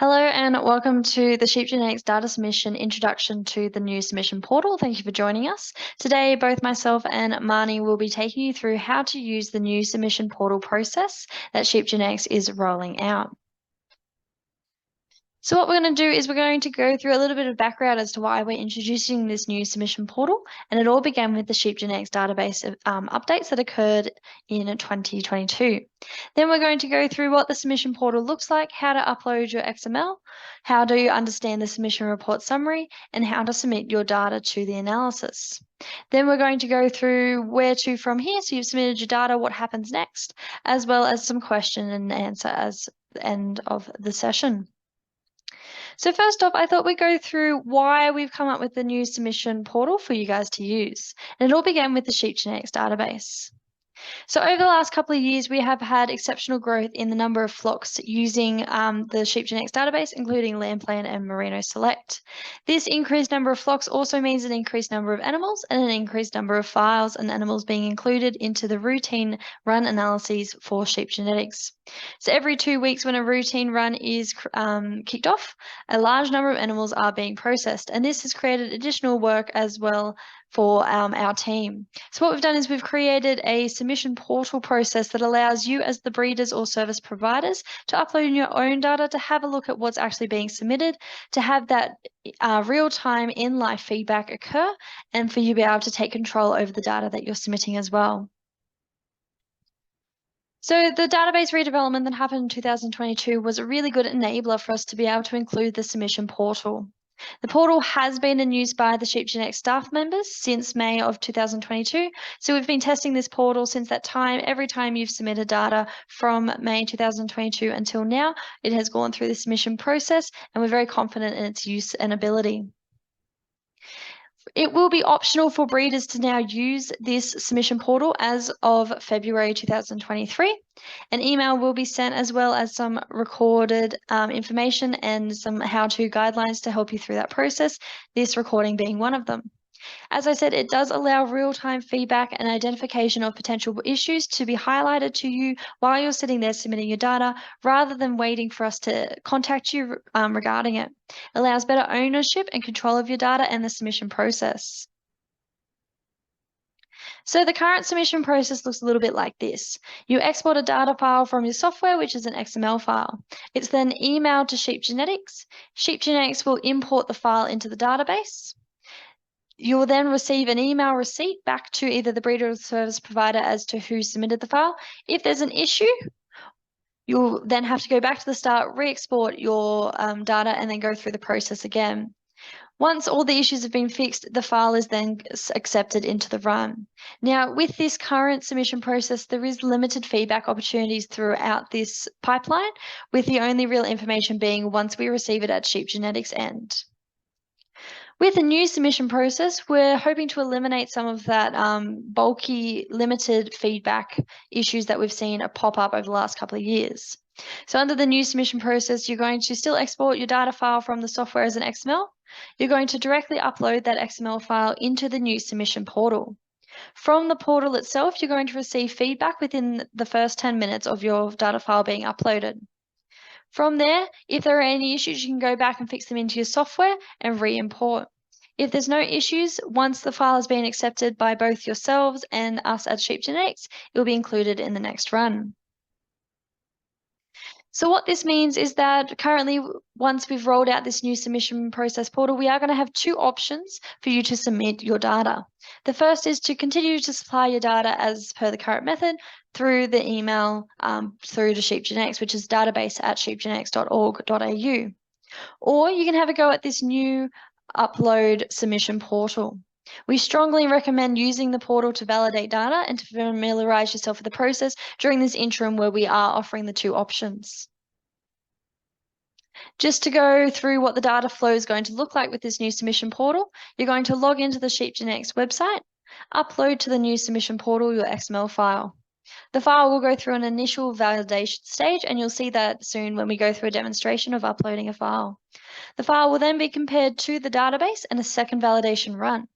Hello and welcome to the Sheep Genetics Data Submission Introduction to the New Submission Portal. Thank you for joining us. Today, both myself and Marnie will be taking you through how to use the new submission portal process that Sheep Genetics is rolling out. So what we're going to do is we're going to go through a little bit of background as to why we're introducing this new submission portal, and it all began with the Sheep Genetics database updates that occurred in 2022. Then we're going to go through what the submission portal looks like, how to upload your XML, how do you understand the submission report summary, and how to submit your data to the analysis. Then we're going to go through where to from here. So you've submitted your data, what happens next, as well as some question and answer as the end of the session. So first off, I thought we'd go through why we've come up with the new submission portal for you guys to use. And it all began with the Sheep Genetics database. So over the last couple of years, we have had exceptional growth in the number of flocks using the Sheep Genetics database, including Lamplan and Merino Select. This increased number of flocks also means an increased number of animals and an increased number of files and animals being included into the routine run analyses for Sheep Genetics. So every 2 weeks when a routine run is kicked off, a large number of animals are being processed, and this has created additional work as well for our team. So what we've done is we've created a submission portal process that allows you as the breeders or service providers to upload your own data, to have a look at what's actually being submitted, to have that real-time in-life feedback occur, and for you to be able to take control over the data that you're submitting as well. So the database redevelopment that happened in 2022 was a really good enabler for us to be able to include the submission portal. The portal has been in use by the Sheep Genetics staff members since May of 2022. So we've been testing this portal since that time. Every time you've submitted data from May 2022 until now, it has gone through the submission process, and we're very confident in its use and ability. It will be optional for breeders to now use this submission portal as of February 2023. An email will be sent as well as some recorded information and some how-to guidelines to help you through that process, this recording being one of them. As I said, it does allow real-time feedback and identification of potential issues to be highlighted to you while you're sitting there submitting your data, rather than waiting for us to contact you regarding it. It allows better ownership and control of your data and the submission process. So the current submission process looks a little bit like this. You export a data file from your software, which is an XML file. It's then emailed to Sheep Genetics. Sheep Genetics will import the file into the database. You will then receive an email receipt back to either the breeder or service provider as to who submitted the file. If there's an issue, you'll then have to go back to the start, re-export your data, and then go through the process again. Once all the issues have been fixed, the file is then accepted into the run. Now, with this current submission process, there is limited feedback opportunities throughout this pipeline, with the only real information being once we receive it at Sheep Genetics' end. With the new submission process, we're hoping to eliminate some of that bulky, limited feedback issues that we've seen pop up over the last couple of years. So under the new submission process, you're going to still export your data file from the software as an XML. You're going to directly upload that XML file into the new submission portal. From the portal itself, you're going to receive feedback within the first 10 minutes of your data file being uploaded. From there, if there are any issues, you can go back and fix them into your software and re-import. If there's no issues, once the file has been accepted by both yourselves and us at Sheep Genetics, it will be included in the next run. So what this means is that currently, once we've rolled out this new submission process portal, we are going to have two options for you to submit your data. The first is to continue to supply your data as per the current method through the email through to Sheep Genetics, which is database@sheepgenetics.org.au. Or you can have a go at this new upload submission portal. We strongly recommend using the portal to validate data and to familiarize yourself with the process during this interim where we are offering the two options. Just to go through what the data flow is going to look like with this new submission portal, you're going to log into the Sheep Genetics website, upload to the new submission portal your XML file. The file will go through an initial validation stage, and you'll see that soon when we go through a demonstration of uploading a file. The file will then be compared to the database and a second validation run.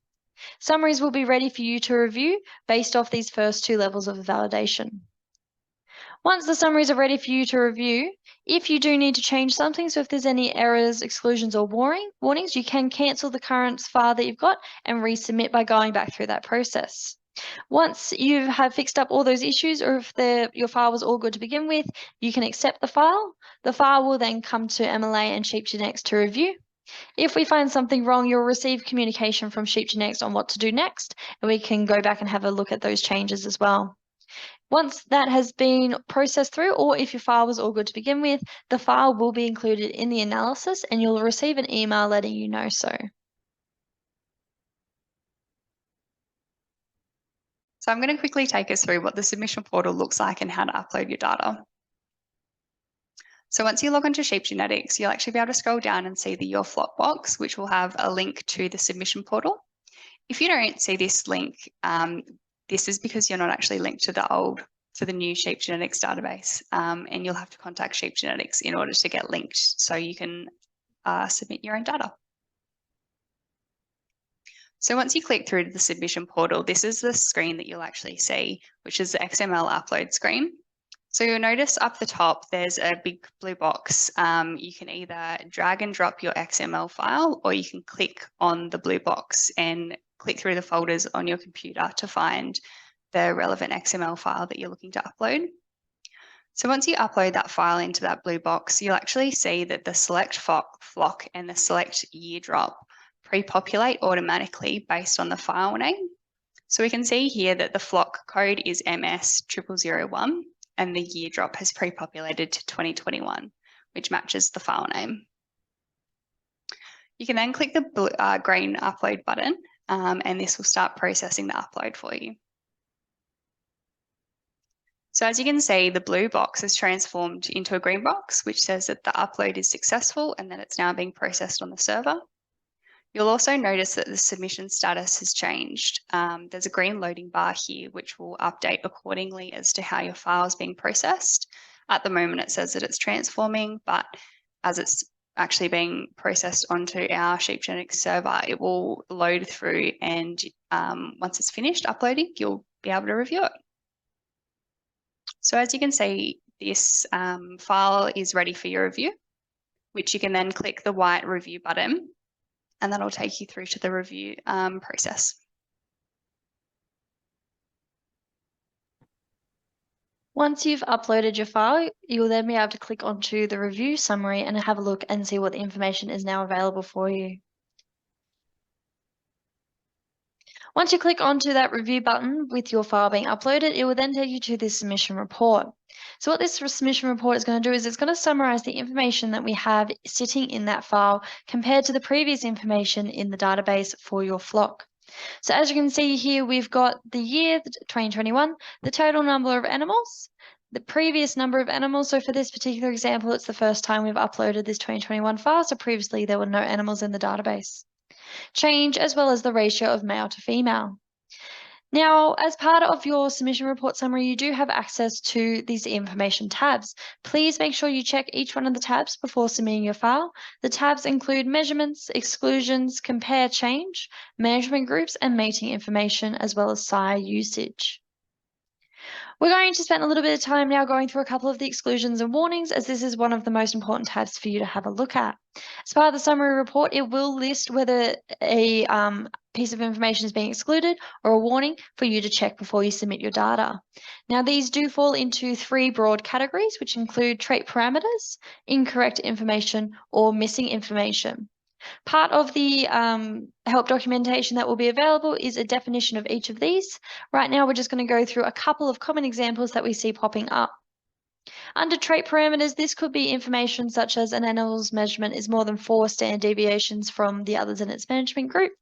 Summaries will be ready for you to review based off these first two levels of validation. Once the summaries are ready for you to review, if you do need to change something, so if there's any errors, exclusions, or warnings, you can cancel the current file that you've got and resubmit by going back through that process. Once you have fixed up all those issues, or if your file was all good to begin with, you can accept the file. The file will then come to MLA and Sheep Genetics to review. If we find something wrong, you'll receive communication from Sheep Genetics on what to do next, and we can go back and have a look at those changes as well. Once that has been processed through, or if your file was all good to begin with, the file will be included in the analysis and you'll receive an email letting you know so. So I'm going to quickly take us through what the submission portal looks like and how to upload your data. So once you log onto Sheep Genetics, you'll actually be able to scroll down and see the Your Flock box, which will have a link to the submission portal. If you don't see this link, this is because you're not actually linked to the new Sheep Genetics database, and you'll have to contact Sheep Genetics in order to get linked so you can submit your own data. So once you click through to the submission portal, this is the screen that you'll actually see, which is the XML upload screen. So you'll notice up the top, there's a big blue box. You can either drag and drop your XML file, or you can click on the blue box and click through the folders on your computer to find the relevant XML file that you're looking to upload. So once you upload that file into that blue box, you'll actually see that the select flock and the select year drop pre-populate automatically based on the file name. So we can see here that the flock code is MS0001 and the year drop has pre-populated to 2021, which matches the file name. You can then click the green upload button and this will start processing the upload for you. So as you can see, the blue box is transformed into a green box, which says that the upload is successful and that it's now being processed on the server. You'll also notice that the submission status has changed. There's a green loading bar here, which will update accordingly as to how your file is being processed. At the moment, it says that it's transforming, but as it's actually being processed onto our Sheep Genetics server, it will load through, and once it's finished uploading, you'll be able to review it. So as you can see, this file is ready for your review, which you can then click the white review button, and that'll take you through to the review process. Once you've uploaded your file, you'll then be able to click onto the review summary and have a look and see what the information is now available for you. Once you click onto that review button with your file being uploaded, it will then take you to this submission report. So what this submission report is going to do is it's going to summarize the information that we have sitting in that file compared to the previous information in the database for your flock. So as you can see here, we've got the year 2021, the total number of animals, the previous number of animals. So for this particular example, it's the first time we've uploaded this 2021 file. So previously there were no animals in the database. Change, as well as the ratio of male to female. Now, as part of your submission report summary, you do have access to these information tabs. Please make sure you check each one of the tabs before submitting your file. The tabs include measurements, exclusions, compare change, management groups, and mating information, as well as sire usage. We're going to spend a little bit of time now going through a couple of the exclusions and warnings, as this is one of the most important tabs for you to have a look at. As part of the summary report, it will list whether a piece of information is being excluded or a warning for you to check before you submit your data. Now, these do fall into 3 broad categories, which include trait parameters, incorrect information, or missing information. Part of the help documentation that will be available is a definition of each of these. Right now, we're just going to go through a couple of common examples that we see popping up. Under trait parameters, this could be information such as an animal's measurement is more than 4 standard deviations from the others in its management group.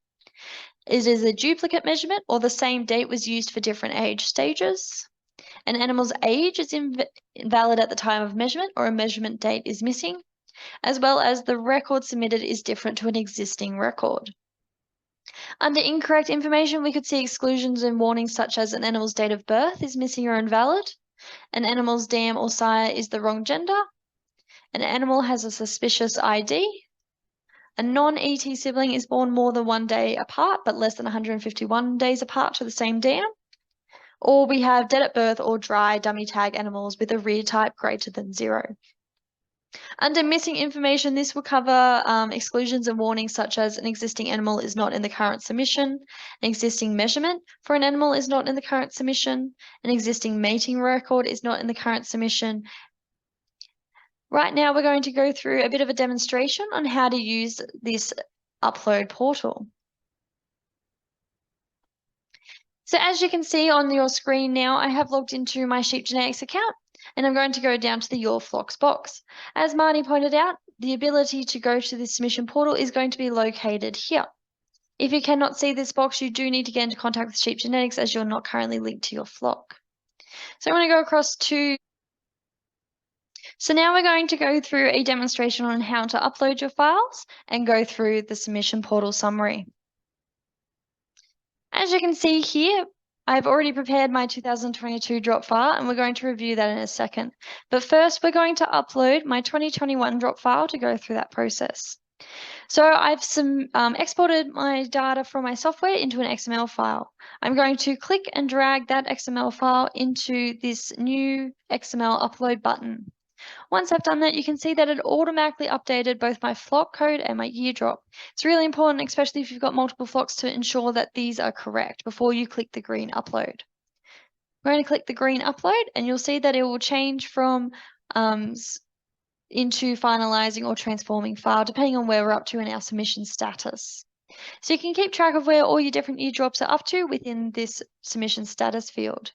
It is a duplicate measurement, or the same date was used for different age stages. An animal's age is invalid at the time of measurement, or a measurement date is missing, as well as the record submitted is different to an existing record. Under incorrect information, we could see exclusions and warnings such as an animal's date of birth is missing or invalid, an animal's dam or sire is the wrong gender, an animal has a suspicious ID, a non-ET sibling is born more than 1 day apart but less than 151 days apart to the same dam, Or we have dead at birth or dry dummy tag animals with a rear type greater than 0. Under missing information, this will cover exclusions and warnings such as an existing animal is not in the current submission, an existing measurement for an animal is not in the current submission, an existing mating record is not in the current submission. Right now, we're going to go through a bit of a demonstration on how to use this upload portal. So as you can see on your screen now, I have logged into my Sheep Genetics account, and I'm going to go down to the Your Flocks box. As Marnie pointed out, the ability to go to this submission portal is going to be located here. If you cannot see this box, you do need to get into contact with Sheep Genetics as you're not currently linked to your flock. So I'm going to go across to... So now we're going to go through a demonstration on how to upload your files and go through the submission portal summary. As you can see here, I've already prepared my 2022 drop file, and we're going to review that in a second. But first, we're going to upload my 2021 drop file to go through that process. So I've exported my data from my software into an XML file. I'm going to click and drag that XML file into this new XML upload button. Once I've done that, you can see that it automatically updated both my flock code and my year drop. It's really important, especially if you've got multiple flocks, to ensure that these are correct before you click the green upload. I'm going to click the green upload, and you'll see that it will change from into finalizing or transforming file, depending on where we're up to in our submission status. So you can keep track of where all your different year drops are up to within this submission status field.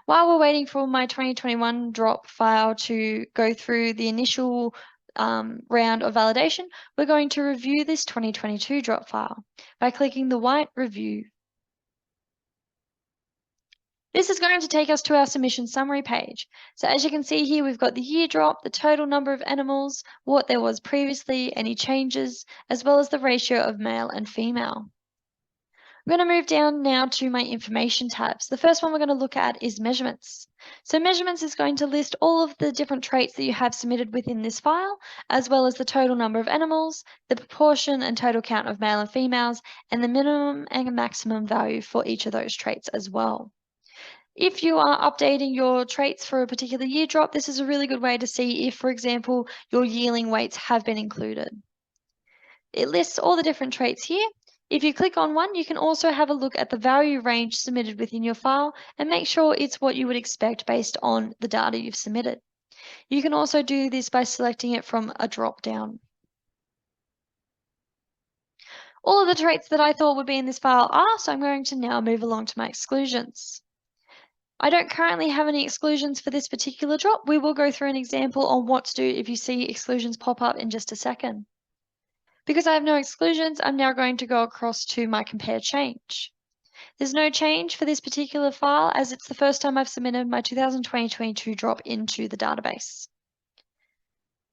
While we're waiting for my 2021 drop file to go through the initial round of validation, we're going to review this 2022 drop file by clicking the white review. This is going to take us to our submission summary page. So as you can see here, we've got the year drop, the total number of animals, what there was previously, any changes, as well as the ratio of male and female. I'm going to move down now to my information tabs. The first one we're going to look at is measurements. So measurements is going to list all of the different traits that you have submitted within this file, as well as the total number of animals, the proportion and total count of male and females, and the minimum and maximum value for each of those traits as well. If you are updating your traits for a particular year drop, this is a really good way to see if, for example, your yearling weights have been included. It lists all the different traits here. If you click on one, you can also have a look at the value range submitted within your file and make sure it's what you would expect based on the data you've submitted. You can also do this by selecting it from a drop-down. All of the traits that I thought would be in this file are, so I'm going to now move along to my exclusions. I don't currently have any exclusions for this particular drop. We will go through an example on what to do if you see exclusions pop up in just a second. Because I have no exclusions, I'm now going to go across to my compare change. There's no change for this particular file as it's the first time I've submitted my 2020-22 drop into the database.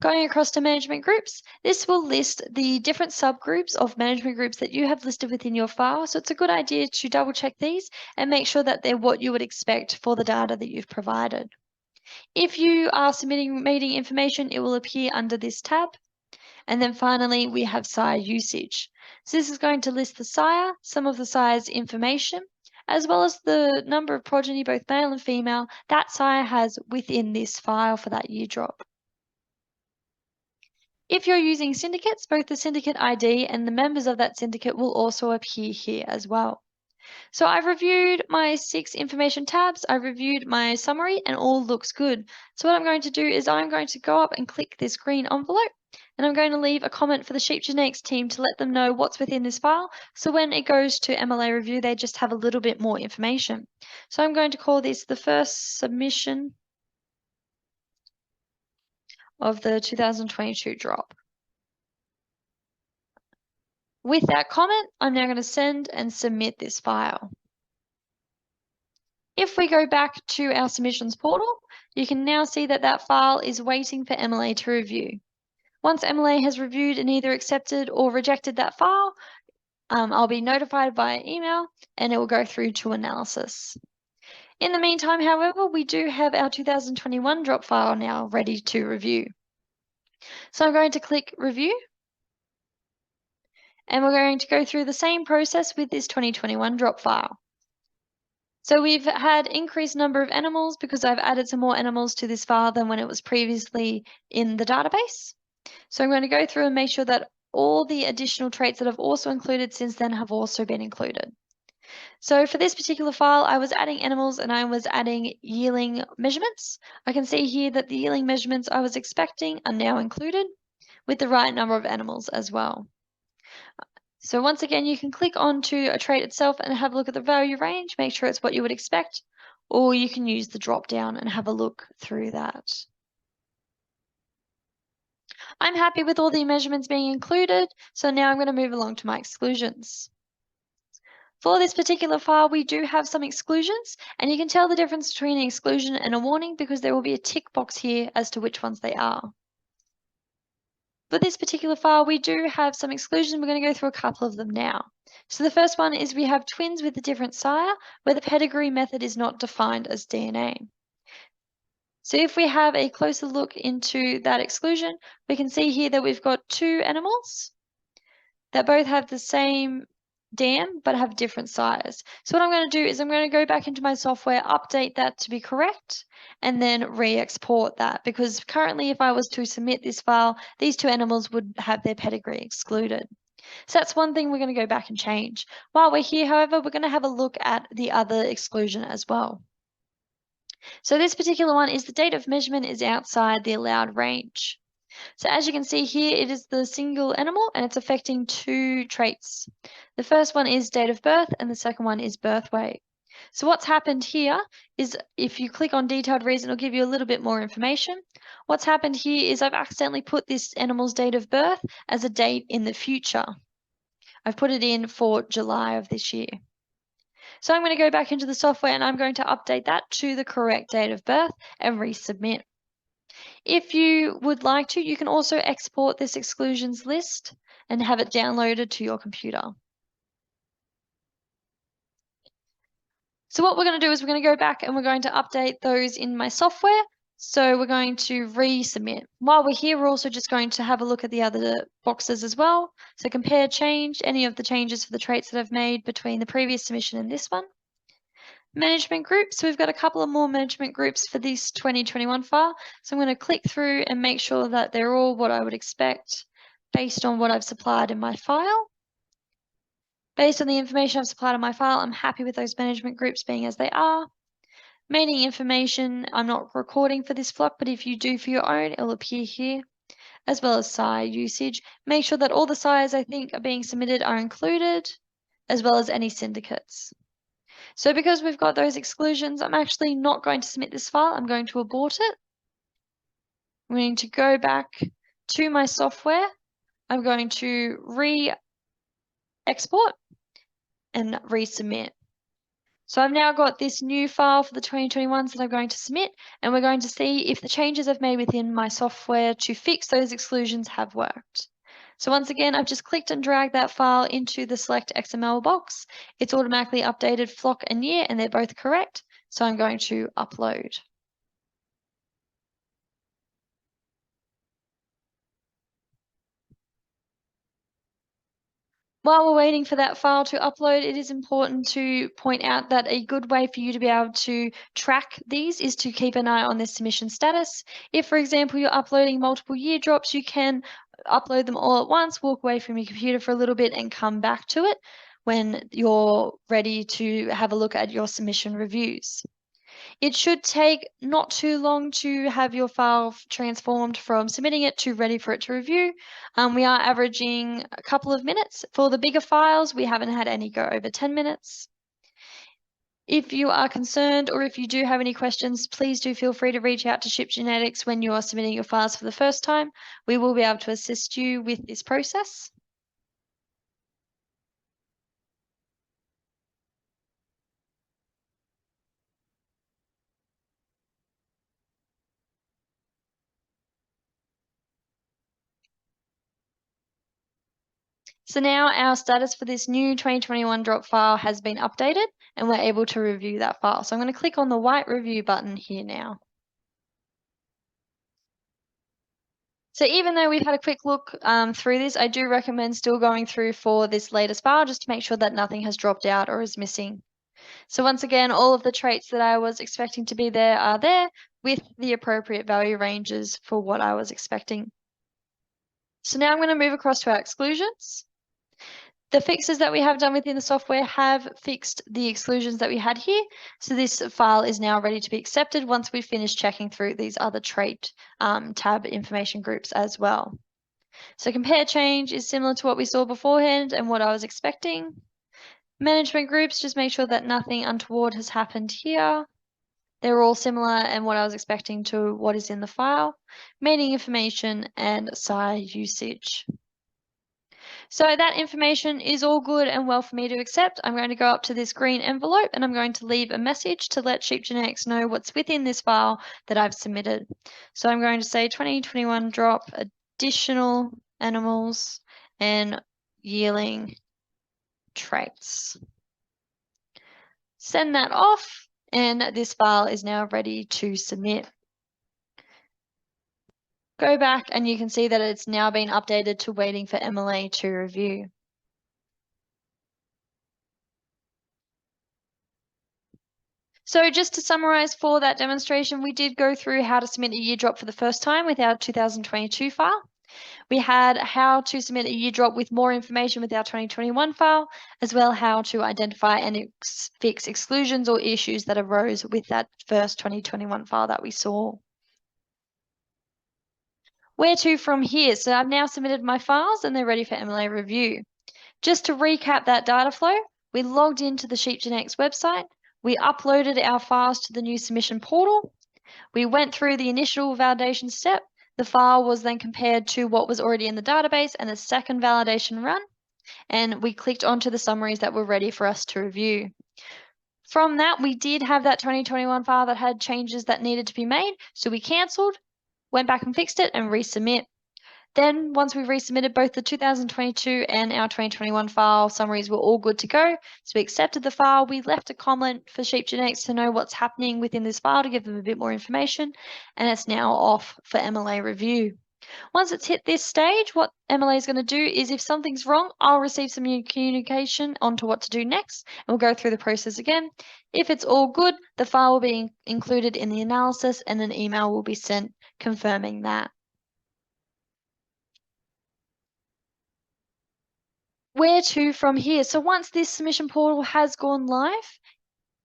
Going across to management groups, this will list the different subgroups of management groups that you have listed within your file. So it's a good idea to double check these and make sure that they're what you would expect for the data that you've provided. If you are submitting mating information, it will appear under this tab. And then finally, we have sire usage. So this is going to list the sire, some of the sire's information, as well as the number of progeny, both male and female, that sire has within this file for that year drop. If you're using syndicates, both the syndicate ID and the members of that syndicate will also appear here as well. So I've reviewed my 6 information tabs, I've reviewed my summary, and all looks good. So what I'm going to do is I'm going to go up and click this green envelope, and I'm going to leave a comment for the Sheep Genetics team to let them know what's within this file. So when it goes to MLA review, they just have a little bit more information. So I'm going to call this the first submission of the 2022 drop. With that comment, I'm now going to send and submit this file. If we go back to our submissions portal, you can now see that that file is waiting for MLA to review. Once MLA has reviewed and either accepted or rejected that file, I'll be notified by email and it will go through to analysis. In the meantime, however, we do have our 2021 drop file now ready to review. So I'm going to click review. And we're going to go through the same process with this 2021 drop file. So we've had increased number of animals because I've added some more animals to this file than when it was previously in the database. So I'm going to go through and make sure that all the additional traits that I've also included since then have also been included. So for this particular file, I was adding animals and I was adding yearling measurements. I can see here that the yearling measurements I was expecting are now included with the right number of animals as well. So once again, you can click onto a trait itself and have a look at the value range, make sure it's what you would expect, or you can use the drop down and have a look through that. I'm happy with all the measurements being included, so now I'm going to move along to my exclusions. For this particular file, we do have some exclusions, and you can tell the difference between an exclusion and a warning because there will be a tick box here as to which ones they are. For this particular file, we do have some exclusions. We're going to go through a couple of them now. So the first one is we have twins with a different sire where the pedigree method is not defined as DNA. So if we have a closer look into that exclusion, we can see here that we've got two animals that both have the same dam but have different sires. So what I'm going to do is I'm going to go back into my software, update that to be correct, and then re-export that because currently if I was to submit this file, these two animals would have their pedigree excluded. So that's one thing we're going to go back and change. While we're here, however, we're going to have a look at the other exclusion as well. So this particular one is the date of measurement is outside the allowed range. So as you can see here, it is the single animal and it's affecting two traits. The first one is date of birth and the second one is birth weight. So what's happened here is if you click on detailed reason, it'll give you a little bit more information. What's happened here is I've accidentally put this animal's date of birth as a date in the future. I've put it in for July of this year. So I'm going to go back into the software and I'm going to update that to the correct date of birth and resubmit. If you would like to, you can also export this exclusions list and have it downloaded to your computer. So what we're going to do is we're going to go back and we're going to update those in my software. So we're going to resubmit. While we're here, we're also just going to have a look at the other boxes as well. So compare change, any of the changes for the traits that I've made between the previous submission and this one. Management groups, so we've got a couple of more management groups for this 2021 file. So I'm going to click through and make sure that they're all what I would expect based on what I've supplied in my file. Based on the information I've supplied in my file, I'm happy with those management groups being as they are. Mating information, I'm not recording for this flock, but if you do for your own, it'll appear here, as well as sire usage. Make sure that all the sires I think are being submitted are included, as well as any syndicates. So because we've got those exclusions, I'm actually not going to submit this file. I'm going to abort it. I'm going to go back to my software. I'm going to re-export and resubmit. So I've now got this new file for the 2021s that I'm going to submit, and we're going to see if the changes I've made within my software to fix those exclusions have worked. So once again, I've just clicked and dragged that file into the select XML box. It's automatically updated flock and year, and they're both correct. So I'm going to upload. While we're waiting for that file to upload, it is important to point out that a good way for you to be able to track these is to keep an eye on their submission status. If, for example, you're uploading multiple year drops, you can upload them all at once, walk away from your computer for a little bit and come back to it when you're ready to have a look at your submission reviews. It should take not too long to have your file transformed from submitting it to ready for it to review. We are averaging a couple of minutes. For the bigger files, we haven't had any go over 10 minutes. If you are concerned or if you do have any questions, please do feel free to reach out to Ship Genetics when you are submitting your files for the first time. We will be able to assist you with this process. So now our status for this new 2021 drop file has been updated and we're able to review that file. So I'm going to click on the white review button here now. So even though we've had a quick look through this, I do recommend still going through for this latest file just to make sure that nothing has dropped out or is missing. So once again, all of the traits that I was expecting to be there are there with the appropriate value ranges for what I was expecting. So now I'm going to move across to our exclusions. The fixes that we have done within the software have fixed the exclusions that we had here. So this file is now ready to be accepted once we finish checking through these other trait tab information groups as well. So compare change is similar to what we saw beforehand and what I was expecting. Management groups, just make sure that nothing untoward has happened here. They're all similar and what I was expecting to what is in the file. Meeting information and SI usage. So that information is all good and well for me to accept. I'm going to go up to this green envelope and I'm going to leave a message to let Sheep Genetics know what's within this file that I've submitted. So I'm going to say 2021 drop additional animals and yearling traits. Send that off and this file is now ready to submit. Go back and you can see that it's now been updated to waiting for MLA to review. So just to summarize for that demonstration, we did go through how to submit a year drop for the first time with our 2022 file. We had how to submit a year drop with more information with our 2021 file, as well how to identify and fix exclusions or issues that arose with that first 2021 file that we saw. Where to from here? So I've now submitted my files and they're ready for MLA review. Just to recap that data flow, we logged into the Sheep Genetics website, we uploaded our files to the new submission portal, we went through the initial validation step, the file was then compared to what was already in the database and a second validation run, and we clicked onto the summaries that were ready for us to review. From that, we did have that 2021 file that had changes that needed to be made, so we cancelled, went back and fixed it and resubmit. Then once we resubmitted both the 2022 and our 2021 file summaries were all good to go. So we accepted the file. We left a comment for Sheep Genetics to know what's happening within this file to give them a bit more information. And it's now off for MLA review. Once it's hit this stage, what MLA is going to do is if something's wrong, I'll receive some new communication onto what to do next. And we'll go through the process again. If it's all good, the file will be included in the analysis and an email will be sent confirming that. Where to from here? So once this submission portal has gone live,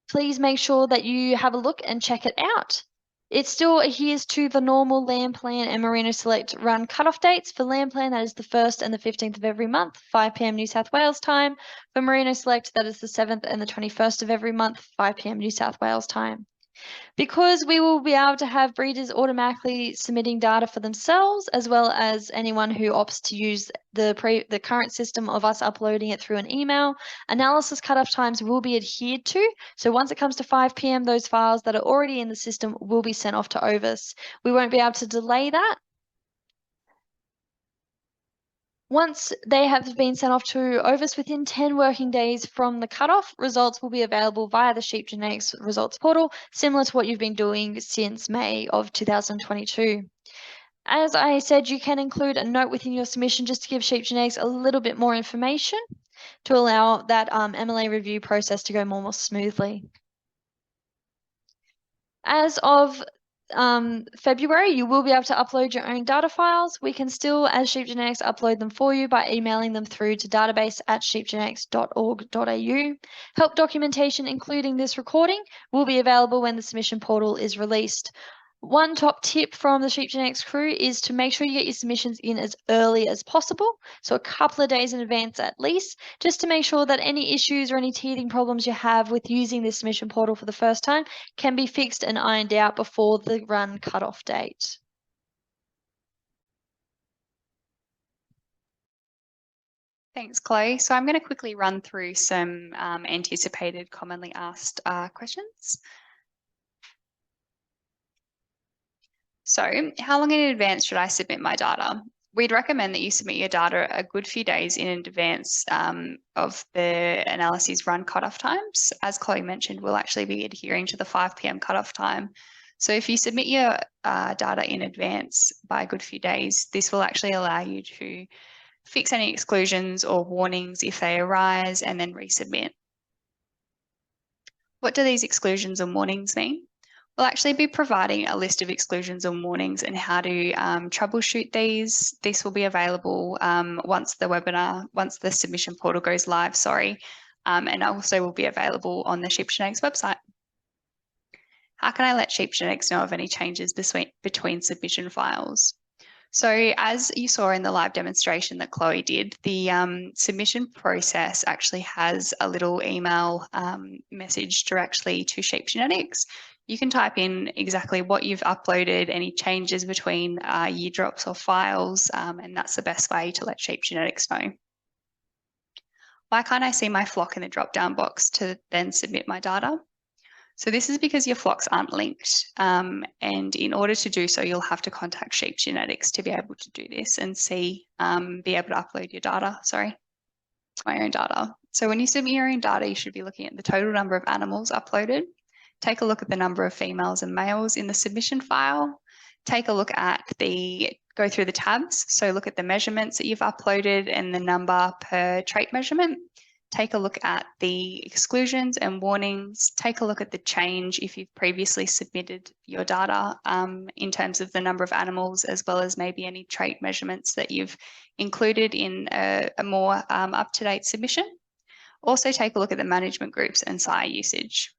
please make sure that you have a look and check it out. It still adheres to the normal Land Plan and Merino Select run cutoff dates. For Land Plan, that is the 1st and the 15th of every month, 5 p.m. New South Wales time. For Merino Select, that is the 7th and the 21st of every month, 5 p.m. New South Wales time. Because we will be able to have breeders automatically submitting data for themselves, as well as anyone who opts to use the current system of us uploading it through an email, analysis cutoff times will be adhered to. So once it comes to 5 p.m, those files that are already in the system will be sent off to OVIS. We won't be able to delay that. Once they have been sent off to OVIS within 10 working days from the cutoff, results will be available via the Sheep Genetics results portal, similar to what you've been doing since May of 2022. As I said, you can include a note within your submission just to give Sheep Genetics a little bit more information to allow that MLA review process to go more smoothly. As of February, you will be able to upload your own data files. We can still, as Sheep Genetics, upload them for you by emailing them through to database@sheepgenetics.org.au. Help documentation, including this recording, will be available when the submission portal is released. One top tip from the Sheep Genetics crew is to make sure you get your submissions in as early as possible, so a couple of days in advance at least, just to make sure that any issues or any teething problems you have with using this submission portal for the first time can be fixed and ironed out before the run cutoff date. Thanks, Chloe. So I'm going to quickly run through some anticipated commonly asked questions. So how long in advance should I submit my data? We'd recommend that you submit your data a good few days in advance of the analyses run cutoff times. As Chloe mentioned, we'll actually be adhering to the 5 p.m. cutoff time. So if you submit your data in advance by a good few days, this will actually allow you to fix any exclusions or warnings if they arise and then resubmit. What do these exclusions and warnings mean? We'll actually be providing a list of exclusions and warnings and how to troubleshoot these. This will be available once the submission portal goes live, and also will be available on the Sheep Genetics website. How can I let Sheep Genetics know of any changes between submission files? So as you saw in the live demonstration that Chloe did, the submission process actually has a little email message directly to Sheep Genetics. You can type in exactly what you've uploaded, any changes between year drops or files, and that's the best way to let Sheep Genetics know. Why can't I see my flock in the drop-down box to then submit my data? So this is because your flocks aren't linked, and in order to do so, you'll have to contact Sheep Genetics to be able to do this and be able to upload your data, my own data. So when you submit your own data, you should be looking at the total number of animals uploaded. Take a look at the number of females and males in the submission file. Take a look at go through the tabs. So look at the measurements that you've uploaded and the number per trait measurement. Take a look at the exclusions and warnings. Take a look at the change if you've previously submitted your data in terms of the number of animals, as well as maybe any trait measurements that you've included in a more up-to-date submission. Also take a look at the management groups and sire usage.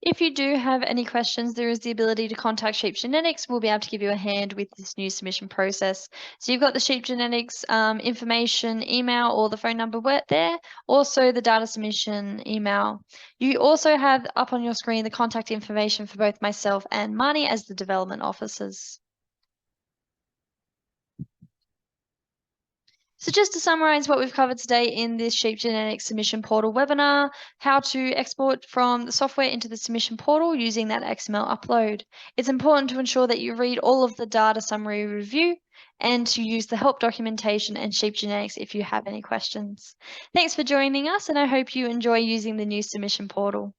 If you do have any questions, there is the ability to contact Sheep Genetics. We'll be able to give you a hand with this new submission process. So you've got the Sheep Genetics information, email, or the phone number there. Also the data submission email. You also have up on your screen the contact information for both myself and Marnie as the development officers. So just to summarize what we've covered today in this Sheep Genetics Submission Portal webinar, how to export from the software into the submission portal using that XML upload. It's important to ensure that you read all of the data summary review and to use the help documentation and Sheep Genetics if you have any questions. Thanks for joining us, and I hope you enjoy using the new submission portal.